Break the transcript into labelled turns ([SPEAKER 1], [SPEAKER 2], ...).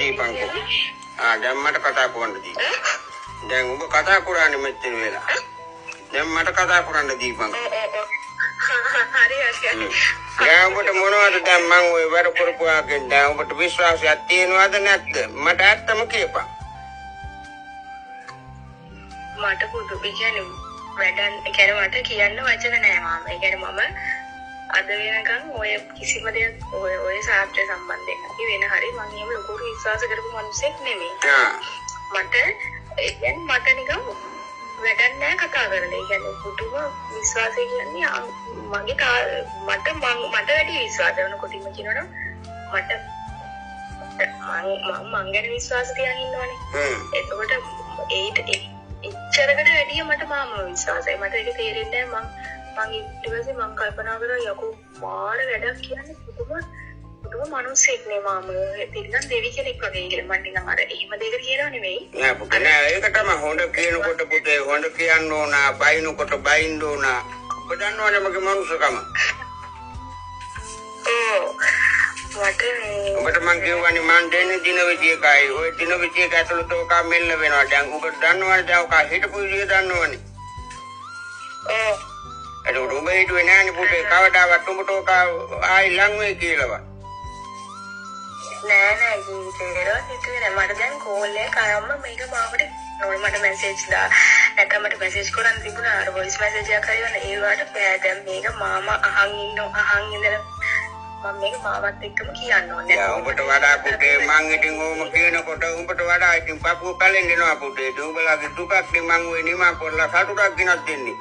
[SPEAKER 1] දීපන්කෝ. දැන් මට කතා කරන්න දී. දැන් ඔබ කතා කරන්නේ මෙච්චර වෙලා. දැන් මට කතා කරන්න දීපන්කෝ.
[SPEAKER 2] හරි හරි.
[SPEAKER 1] දැන් ඔබට මොනවද දැන් මම ඔය වැඩ කරපුවාගෙන් දැන් ඔබට විශ්වාසයක් තියෙනවද නැද්ද? මට ඇත්තම කියපන්.
[SPEAKER 2] මට පුදු කියන්නේ වැඩන් කියන්නේ මට කියන්න වචන නෑ මාම. ඒ කියන්නේ මම අද වෙනකන් ඔය කිසිම දෙයක් ඔය සාත්‍ය සම්බන්ධයෙන් අපි වෙන හරි මම එහෙම ලොකු විශ්වාස කරපු මිනිහෙක් නෙමෙයි. මට ඒ කියන්නේ මට නිකන් වැඩක් නෑ කතා කරන්න. ඒ කියන්නේ පුදුම විශ්වාසය කියන්නේ මගේ මට වැඩි විශ්වාස වෙන කොටිම කියනවනම් මට මම ගැන විශ්වාස තියන් ඉන්නවනේ. එතකොට එච්චරකට වැඩිය මට මාම විශ්වාසයි. මට ඒක තේරෙන්නේ නෑ. මං ඊට පස්සේ මං කල්පනා කරා යකෝ මාර වැඩක් කියන්නේ පුදුම මිනිස්සෙක් නේ මාම. තිරිගන් දෙවි කෙනෙක් වගේ කියලා මං නිකන් අර එහෙම දෙයක කියනවා නෙවෙයි.
[SPEAKER 1] නෑ පුතේ නෑ ඒක තමයි හොඳ කියනකොට පුතේ හොඳ කියන්න ඕන බයිනකොට බයින්න ඕන. ඔබ දන්නවනේ මගේ මනුස්සකම. ඔබට මං කියවන්නේ මං දෙන්නේ දින විදියකයි. ওই දින විදියක ඇතුළත ඔක මෙල්ල වෙනවා. දැන් ඔබ දන්නවනේ දැන් ඔක හිටපු විදිය දන්නවනේ. ඒක ඔබ හිතුවේ නෑනේ පුතේ කවදාවත් ඔබට ඔක ආයි ලං වෙයි කියලාවත්.
[SPEAKER 2] නෑ ජීවිතේරෝ හිතුවේ නෑ. මට දැන් කෝල් එක ආවම මේක මාවට නෝල් මට මැසේජ් නැත්නම් මට මැසේජ් කරන් තිබුණා. අර වොයිස් මැසේජ් එකක් හරියන ඒ වලට දැන් මේක මාම අහන් ඉඳලා මම මේක මාවත් එක්කම කියන්න ඕනේ.
[SPEAKER 1] ඔබට වඩා පුතේ මං ඉතින් ඕම කියනකොට ඔබට වඩා ඉතින් පපුව පැලෙන්නවා පුතේ. උඹලාගේ දුකක් නේ මං ඔය නිමා කරලා සතුටක් ගෙනත් දෙන්නේ.